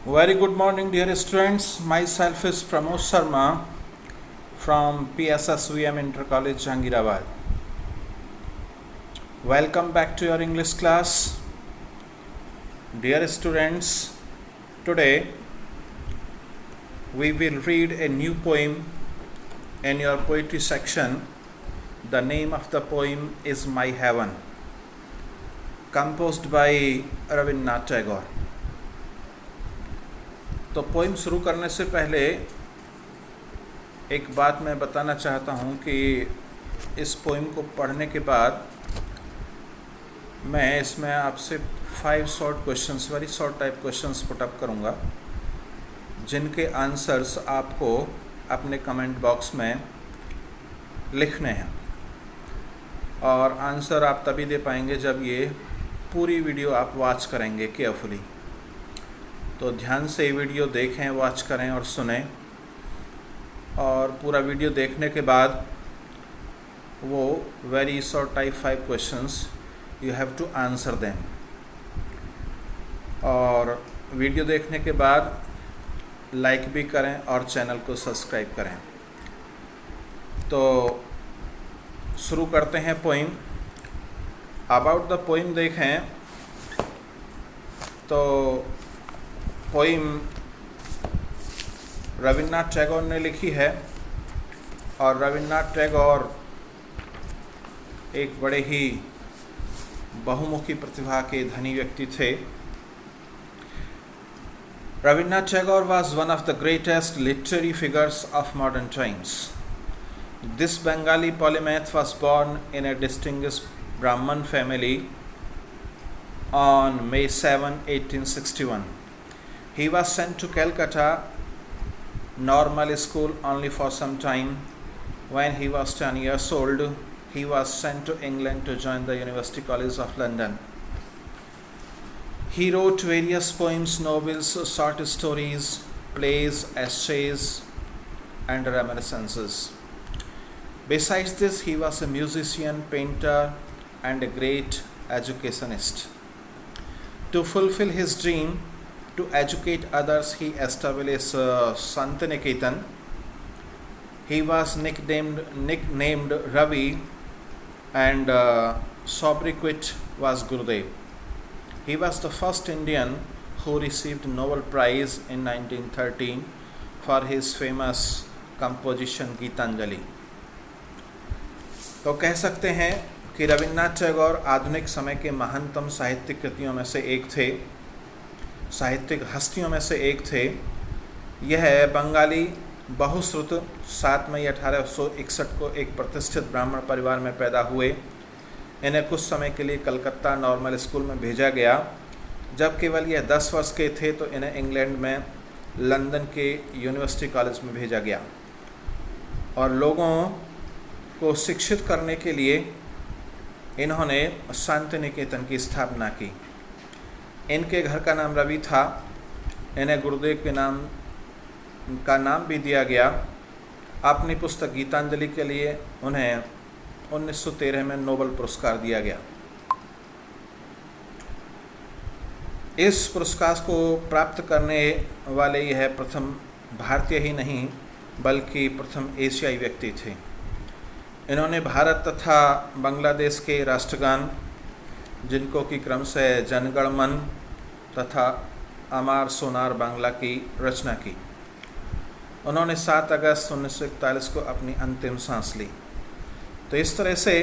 Very good morning, dear students. Myself is Pramod Sharma from PSSVM Inter College, Jahangirabad. Welcome back to your English class. Dear students, today we will read a new poem in your poetry section. The name of the poem is My Heaven, composed by Rabindranath Tagore. तो poem शुरू करने से पहले एक बात मैं बताना चाहता हूँ कि इस पोइम को पढ़ने के बाद मैं इसमें आपसे 5 short questions, very short type questions put up करूँगा, जिनके आंसर्स आपको अपने कमेंट बॉक्स में लिखने हैं। और आंसर आप तभी दे पाएंगे जब ये पूरी वीडियो आप वॉच करेंगे केयरफुली। तो ध्यान से ये वीडियो देखें, वॉच करें और सुनें, और पूरा वीडियो देखने के बाद वो very short type 5 questions you have to answer them. और वीडियो देखने के बाद लाइक भी करें और चैनल को सब्सक्राइब करें। तो शुरू करते हैं पोइम। अबाउट द पोइम देखें तो पोइम रविन्द्रनाथ टैगोर ने लिखी है, और रविन्द्रनाथ टैगोर एक बड़े ही बहुमुखी प्रतिभा के धनी व्यक्ति थे। Rabindranath Tagore was one of the greatest literary figures of modern times. This Bengali polymath was born in a distinguished Brahmin family on May 7, 1861. He was sent to Calcutta Normal School only for some time. When he was 10 years old, he was sent to England to join the University College of London. He wrote various poems, novels, short stories, plays, essays, and reminiscences. Besides this, he was a musician, painter, and a great educationist. To fulfill his dream to educate others, he established Santiniketan. He was nicknamed Ravi, and sobriquet was Gurudev. He was the first Indian who received Nobel Prize in 1913 for his famous composition Gitanjali. तो कह सकते हैं कि रविन्द्रनाथ टैगोर आधुनिक समय के महानतम साहित्यिक कृतियों में से एक थे, साहित्यिक हस्तियों में से एक थे। यह बंगाली बहुश्रुत 7 मई 1861 को एक प्रतिष्ठित ब्राह्मण परिवार में पैदा हुए। इन्हें कुछ समय के लिए कलकत्ता नॉर्मल स्कूल में भेजा गया। जब केवल यह 10 वर्ष के थे तो इन्हें इंग्लैंड में लंदन के यूनिवर्सिटी कॉलेज में भेजा गया, और लोगों को शिक्षित करने के लिए इन्होंने शांतिनिकेतन की स्थापना की। इनके घर का नाम रवि था। इन्हें गुरुदेव के नाम का नाम भी दिया गया। अपनी पुस्तक गीतांजलि के लिए उन्हें 1913 में नोबेल पुरस्कार दिया गया। इस पुरस्कार को प्राप्त करने वाले यह प्रथम भारतीय ही नहीं बल्कि प्रथम एशियाई व्यक्ति थे। इन्होंने भारत तथा बांग्लादेश के राष्ट्रगान, जिनको कि क्रम से जनगण मन तथा अमार सोनार बांग्ला की रचना की। उन्होंने 7 अगस्त 1941 को अपनी अंतिम सांस ली। तो इस तरह से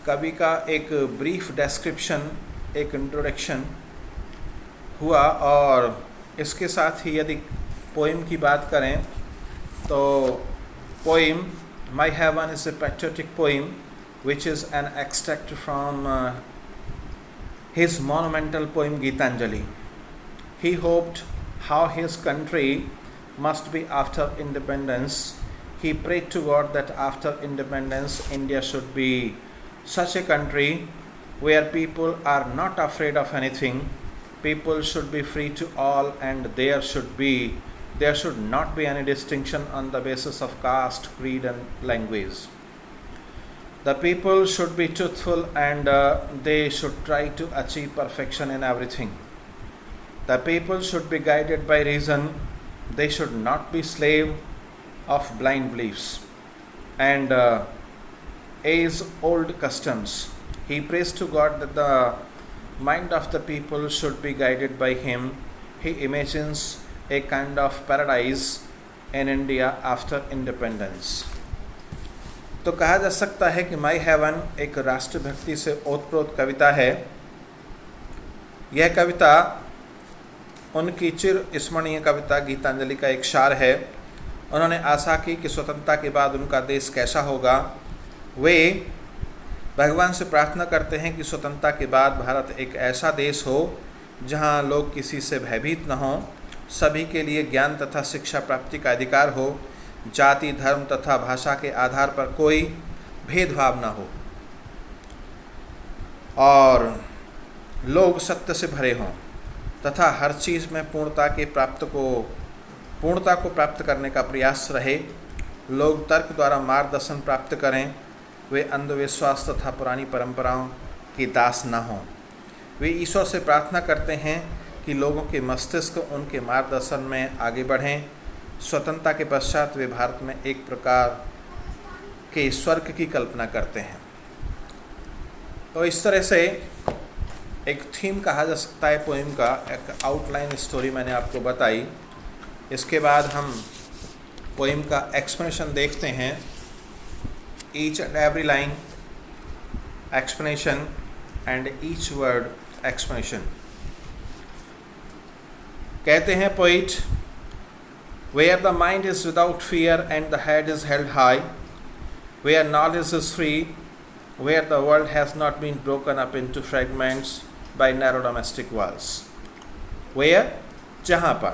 कवि का एक ब्रीफ डिस्क्रिप्शन, एक इंट्रोडक्शन हुआ। और इसके साथ ही यदि पोइम की बात करें तो poem My Heaven is a patriotic poem which is an extract from his monumental poem Gitanjali. He hoped how his country must be after independence. He prayed to God that after independence, India should be such a country where people are not afraid of anything. People should be free to all, and there should not be any distinction on the basis of caste, creed, and language. The people should be truthful, and they should try to achieve perfection in everything. The people should be guided by reason. They should not be slave of blind beliefs and age-old customs. He prays to God that the mind of the people should be guided by him. He imagines a kind of paradise in India after independence. तो कहा जा सकता है कि my heaven एक राष्ट्रभक्ति से ओतप्रोत कविता है। यह कविता उनकी चिर स्मरणीय कविता गीतांजलि का एक सार है। उन्होंने आशा की कि स्वतंत्रता के बाद उनका देश कैसा होगा। वे भगवान से प्रार्थना करते हैं कि स्वतंत्रता के बाद भारत एक ऐसा देश हो जहां लोग किसी से भयभीत न हों, सभी के लिए ज्ञान तथा शिक्षा प्राप्ति का अधिकार हो, जाति, धर्म तथा भाषा के आधार पर कोई भेदभाव न हो और लोग सत्य से भरे हों तथा हर चीज़ में पूर्णता को प्राप्त करने का प्रयास रहे। लोग तर्क द्वारा मार्गदर्शन प्राप्त करें। वे अंधविश्वास तथा पुरानी परंपराओं की दास न हों। वे ईश्वर से प्रार्थना करते हैं कि लोगों के मस्तिष्क उनके मार्गदर्शन में आगे बढ़ें। स्वतंत्रता के पश्चात वे भारत में एक प्रकार के स्वर्ग की कल्पना करते हैं। तो इस तरह से एक थीम कहा जा सकता है पोइम का। एक आउटलाइन स्टोरी मैंने आपको बताई। इसके बाद हम पोइम का एक्सप्लेनेशन देखते हैं। Each and every line explanation and each word explanation. कहते हैं poet, where the mind is without fear and the head is held high, where knowledge is free, where the world has not been broken up into fragments by narrow domestic walls. Where? जहाँ पर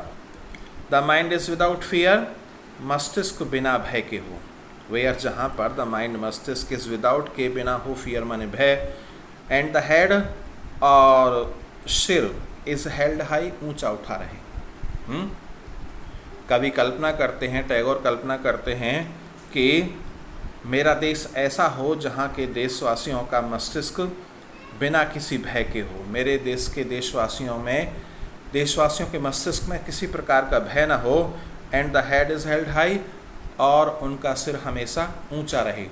the mind is without fear, मस्तिष्क बिना भय के हो। Where? जहाँ पर the mind मस्तिष्क is without के बिना हो, fear माने भय, and the head और सिर is held high ऊंचा उठा रहे। कवि कल्पना करते हैं, टैगोर कल्पना करते हैं कि मेरा देश ऐसा हो जहाँ के देशवासियों का मस्तिष्क बिना किसी भय के हो। मेरे देश के देशवासियों के मस्तिष्क में किसी प्रकार का भय न हो। And the head is held high, और उनका सिर हमेशा ऊंचा रहे।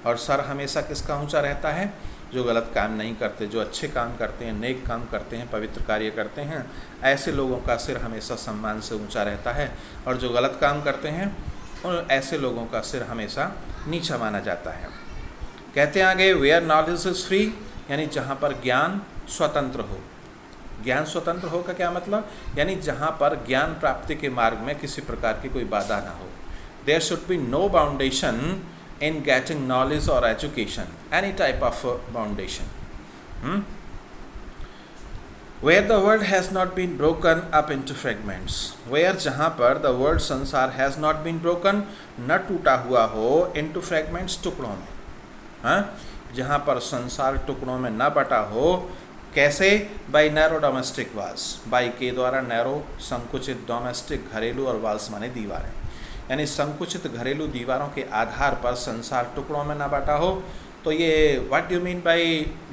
और सर हमेशा किसका ऊंचा रहता है? जो गलत काम नहीं करते, जो अच्छे काम करते हैं, नेक काम करते हैं, पवित्र कार्य करते हैं, ऐसे लोगों का सिर हमेशा सम्मान से ऊंचा रहता है। और जो गलत काम करते हैं उन ऐसे लोगों का सिर हमेशा नीचा माना जाता है। कहते हैं आगे, वेयर नॉलेज इज़ फ्री, यानी जहाँ पर ज्ञान स्वतंत्र हो। ज्ञान स्वतंत्र हो का क्या मतलब? यानी जहाँ पर ज्ञान प्राप्ति के मार्ग में किसी प्रकार की कोई बाधा ना हो। There should be no boundation in getting knowledge or education, any type of foundation. Where the world has not been broken up into fragments, where जहाँ पर the world संसार has not been broken, न टूटा हुआ हो, into fragments टुकड़ों में, जहाँ पर संसार टुकड़ों में न बटा हो। कैसे? by narrow domestic walls, by के द्वारा narrow संकुचित, domestic घरेलू, और walls माने दीवारें, यानी संकुचित घरेलू दीवारों के आधार पर संसार टुकड़ों में ना बांटा हो। तो ये what do mean by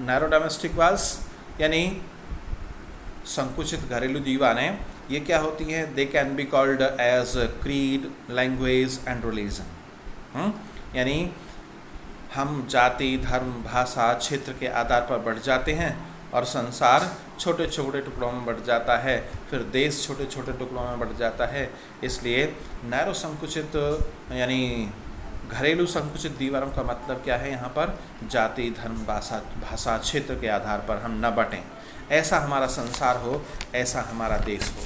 narrow domestic walls, यानी संकुचित घरेलू दीवारें ये क्या होती हैं? They can be called as creed, language and religion. यानी हम जाति, धर्म, भाषा, क्षेत्र के आधार पर बढ़ जाते हैं और संसार छोटे छोटे टुकड़ों में बढ़ जाता है, फिर देश छोटे छोटे टुकड़ों में बढ़ जाता है। इसलिए नैरो संकुचित यानी घरेलू संकुचित दीवारों का मतलब क्या है? यहाँ पर जाति, धर्म, भाषा, क्षेत्र के आधार पर हम न बटें। ऐसा हमारा संसार हो, ऐसा हमारा देश हो।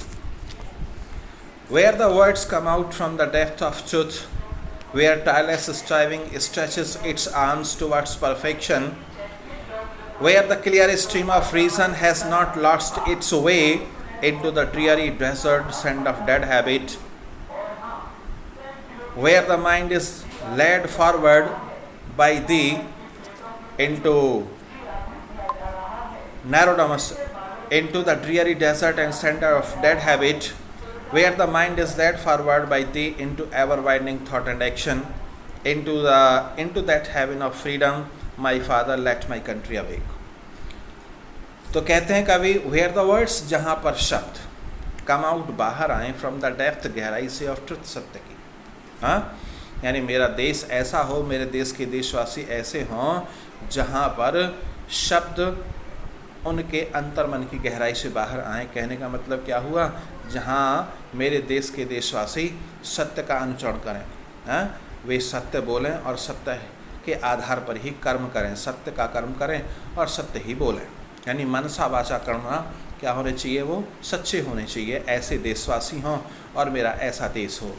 Where the words come out from the depth of truth, where tireless striving stretches its arms towards perfection, where the clear stream of reason has not lost its way into the dreary desert sand of dead habit, where the mind is led forward by thee into into the dreary desert and center of dead habit, where the mind is led forward by thee into ever widening thought and action, into that heaven of freedom, my father let my country awake. तो कहते हैं कवि, where the words, जहाँ पर शब्द, come out, बाहर आए from the depth, गहराई से, ऑफ ट्रुथ, सत्य की। हाँ, यानी मेरा देश ऐसा हो, मेरे देश के देशवासी ऐसे हों जहाँ पर शब्द उनके अंतर्मन की गहराई से बाहर आए। कहने का मतलब क्या हुआ, जहाँ मेरे देश के देशवासी सत्य का अनुसरण करें, हाँ, वे सत्य बोलें और सत्य के आधार पर ही कर्म करें, सत्य का कर्म करें और सत्य ही बोलें। यानी मनसा वाचा कर्मणा क्या होने चाहिए, वो सच्चे होने चाहिए। ऐसे देशवासी हों और मेरा ऐसा देश हो।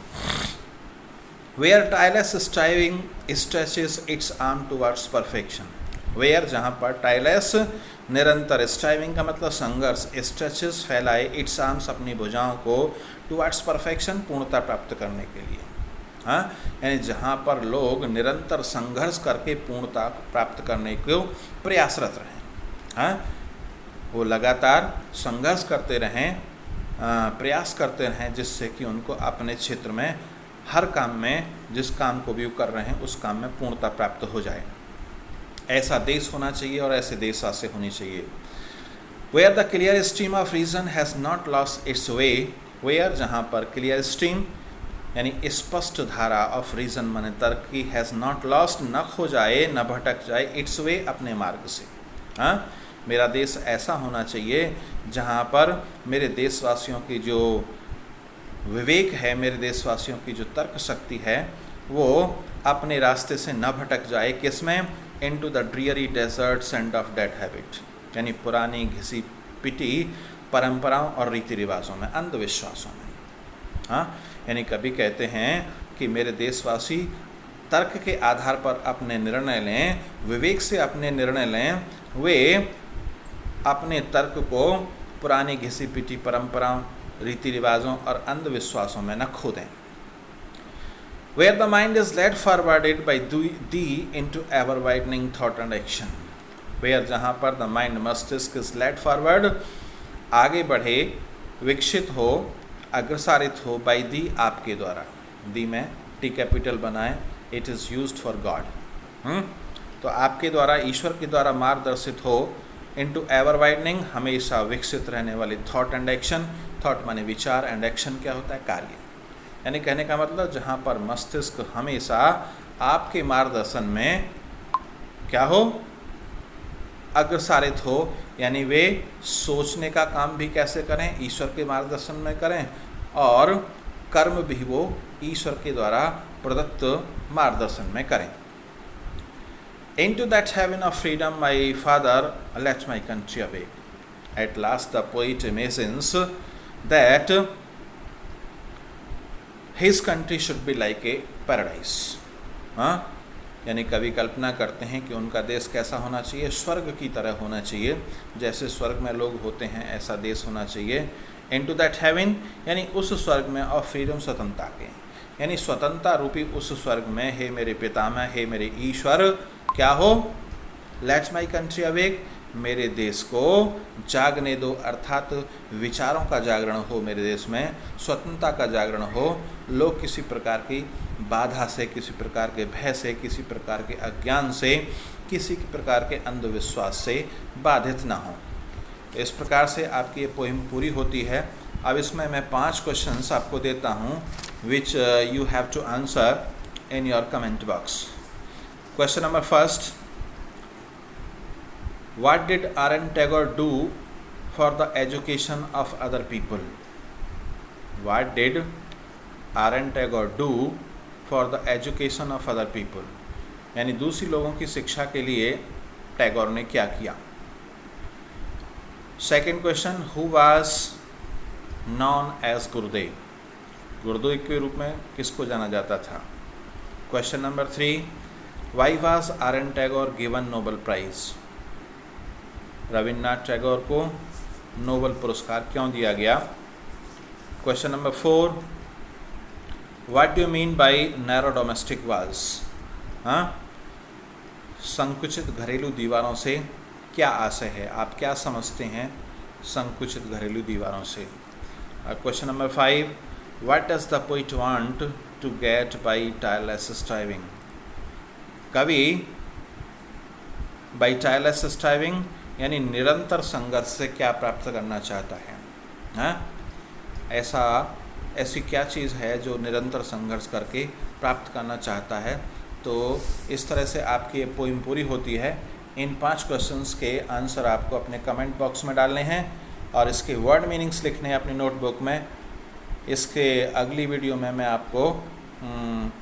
Where tireless striving stretches its arm towards perfection, where जहाँ पर tireless निरंतर, स्ट्राइविंग का मतलब संघर्ष, स्ट्रेचेस फैलाए, इट्स आर्म्स अपनी भुजाओं को, टुवर्ड्स परफेक्शन पूर्णता प्राप्त करने के लिए। हाँ, यानी जहाँ पर लोग निरंतर संघर्ष करके पूर्णता प्राप्त करने को प्रयासरत रहें। हाँ, वो लगातार संघर्ष करते रहें, प्रयास करते रहें, जिससे कि उनको अपने क्षेत्र में हर काम में, जिस काम को भी वो कर रहे हैं उस काम में पूर्णता प्राप्त हो जाए। ऐसा देश होना चाहिए और ऐसे देशवासी होनी चाहिए। Where the clear stream of reason has not lost its way, where जहाँ पर क्लियर स्ट्रीम यानी स्पष्ट धारा ऑफ रीजन माने तर्क की, हैज़ नॉट लॉस्ट न खो जाए, न भटक जाए, इट्स वे अपने मार्ग से। हाँ, मेरा देश ऐसा होना चाहिए जहाँ पर मेरे देशवासियों की जो विवेक है, मेरे देशवासियों की जो तर्क शक्ति है, वो अपने रास्ते से न भटक जाए। किसमें, into the dreary desert sand of dead habit, यानी पुरानी घिसी पिटी परंपराओं और रीति रिवाजों में, अंधविश्वासों में। हाँ, यानी कभी कहते हैं कि मेरे देशवासी तर्क के आधार पर अपने निर्णय लें, विवेक से अपने निर्णय लें, वे अपने तर्क को पुरानी घिसी पिटी परंपराओं, रीति रिवाजों और अंधविश्वासों में न खो दें। Where the mind is led forwarded by thee into ever widening thought and action, where जहाँ पर the mind, मस्तिष्क is led forward, आगे बढ़े, विकसित हो, अग्रसारित हो, by thee आपके द्वारा, दी में टी कैपिटल बनाए, it is used for God, तो आपके द्वारा, ईश्वर के द्वारा मार्गदर्शित हो, into ever widening हमेशा विकसित रहने वाली थॉट एंड एक्शन, थॉट माने विचार, एंड एक्शन क्या होता है, कार्य। यानी कहने का मतलब जहाँ पर मस्तिष्क हमेशा आपके मार्गदर्शन में क्या हो, अग्रसारित हो, यानी वे सोचने का काम भी कैसे करें, ईश्वर के मार्गदर्शन में करें, और कर्म भी वो ईश्वर के द्वारा प्रदत्त मार्गदर्शन में करें। Into that heaven of freedom, my father, let my country awake. At last the poet imagines that his country should be like a paradise. हाँ, यानी कवि कल्पना करते हैं कि उनका देश कैसा होना चाहिए, स्वर्ग की तरह होना चाहिए, जैसे स्वर्ग में लोग होते हैं ऐसा देश होना चाहिए। Into that heaven यानी उस स्वर्ग में, ऑफ फ्रीडम, स्वतंत्रता के, यानी स्वतंत्रता रूपी उस स्वर्ग में, हे मेरे पितामह, हे मेरे ईश्वर, क्या हो, लेट्स माई कंट्री अवेक, मेरे देश को जागने दो, अर्थात विचारों का जागरण हो मेरे देश में, स्वतंत्रता का जागरण हो, लोग किसी प्रकार की बाधा से, किसी प्रकार के भय से, किसी प्रकार के अज्ञान से, किसी प्रकार के अंधविश्वास से बाधित ना हो। इस प्रकार से आपकी ये पोइम पूरी होती है। अब इसमें मैं 5 क्वेश्चंस आपको देता हूँ, which you have to answer in your comment box. Question number 1, what did R.N. Tagore do for the education of other people? What did R.N. Tagore do for the education of other people? यानी दूसरी लोगों की शिक्षा के लिए टैगोर ने क्या किया। Second question, who was known as गुरुदेव, गुरुदेव के रूप में किसको जाना जाता था। Question number 3, Why was R.N. Tagore given Nobel Prize? Rabindranath Tagore को नोबेल पुरस्कार क्यों दिया गया। Question number 4, What do you mean by narrow domestic walls? हाँ, संकुचित घरेलू दीवारों से क्या आशय है, आप क्या समझते हैं संकुचित घरेलू दीवारों से। Question number 5, What does the poet want to get by tireless striving? कवि बाई टायरलेस स्ट्राइविंग यानी निरंतर संघर्ष से क्या प्राप्त करना चाहता है। हाँ, ऐसी क्या चीज़ है जो निरंतर संघर्ष करके प्राप्त करना चाहता है। तो इस तरह से आपकी ये पोइम पूरी होती है। इन 5 क्वेश्चंस के आंसर आपको अपने कमेंट बॉक्स में डालने हैं और इसके वर्ड मीनिंग्स लिखने हैं अपनी नोटबुक में। इसके अगली वीडियो में मैं आपको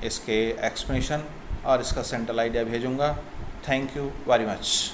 इसके एक्सप्लेनेशन और इसका सेंट्रल आइडिया भेजूँगा। Thank you very much.